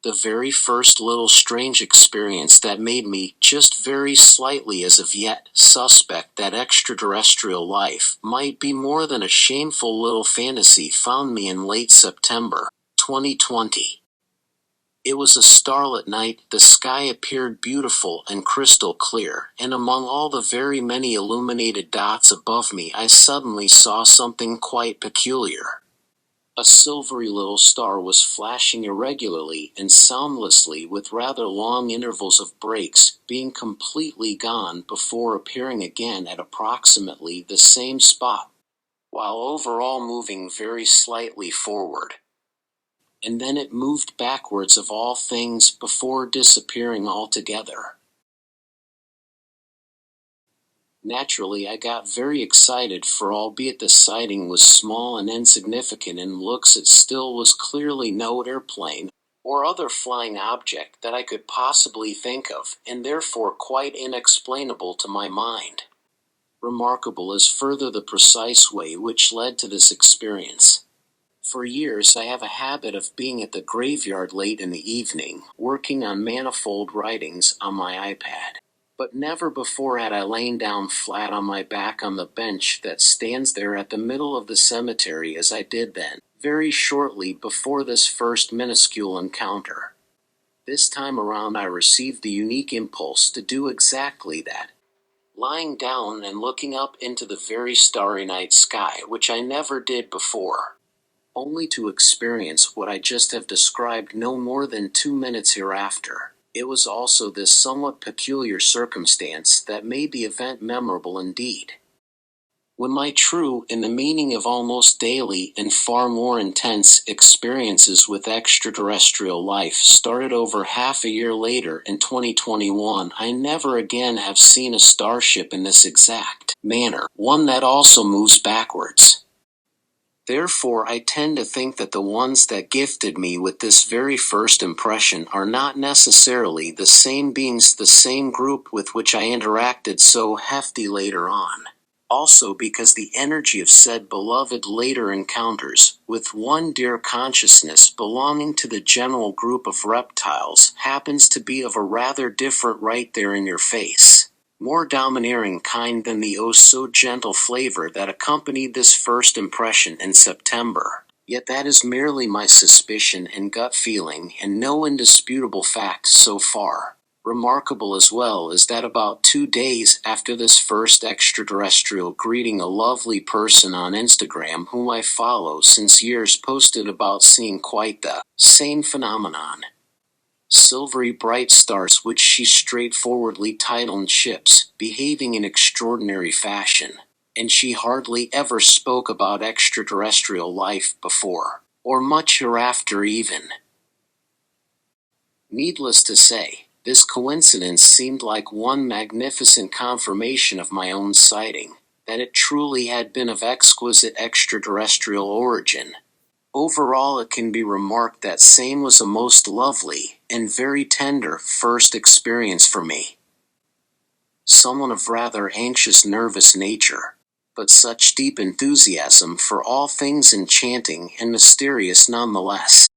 The very first little strange experience that made me, just very slightly as of yet, suspect that extraterrestrial life might be more than a shameful little fantasy found me in late September 2020. It was a starlit night, the sky appeared beautiful and crystal clear, and among all the very many illuminated dots above me I suddenly saw something quite peculiar. A silvery little star was flashing irregularly and soundlessly with rather long intervals of breaks, being completely gone before appearing again at approximately the same spot, while overall moving very slightly forward. And then it moved backwards of all things before disappearing altogether. Naturally, I got very excited, for albeit the sighting was small and insignificant in looks, it still was clearly no airplane or other flying object that I could possibly think of, and therefore quite inexplainable to my mind. Remarkable is further the precise way which led to this experience. For years I have a habit of being at the graveyard late in the evening, working on manifold writings on my iPad. But never before had I lain down flat on my back on the bench that stands there at the middle of the cemetery as I did then, very shortly before this first minuscule encounter. This time around I received the unique impulse to do exactly that, lying down and looking up into the very starry night sky, which I never did before, only to experience what I just have described no more than 2 minutes hereafter. It was also this somewhat peculiar circumstance that made the event memorable indeed. When my true, in the meaning of almost daily and far more intense, experiences with extraterrestrial life started over half a year later in 2021, I never again have seen a starship in this exact manner, one that also moves backwards. Therefore, I tend to think that the ones that gifted me with this very first impression are not necessarily the same beings, the same group with which I interacted so hefty later on. Also because the energy of said beloved later encounters, with one dear consciousness belonging to the general group of reptiles, happens to be of a rather different right there in your face, more domineering kind than the oh-so-gentle flavor that accompanied this first impression in September. Yet that is merely my suspicion and gut feeling, and no indisputable fact so far. Remarkable as well is that about 2 days after this first extraterrestrial greeting, a lovely person on Instagram whom I follow since years posted about seeing quite the same phenomenon. Silvery bright stars which she straightforwardly titled ships, behaving in extraordinary fashion, and she hardly ever spoke about extraterrestrial life before, or much hereafter even. Needless to say, this coincidence seemed like one magnificent confirmation of my own sighting, that it truly had been of exquisite extraterrestrial origin. Overall, it can be remarked that same was a most lovely and very tender first experience for me. Someone of rather anxious, nervous nature, but such deep enthusiasm for all things enchanting and mysterious nonetheless.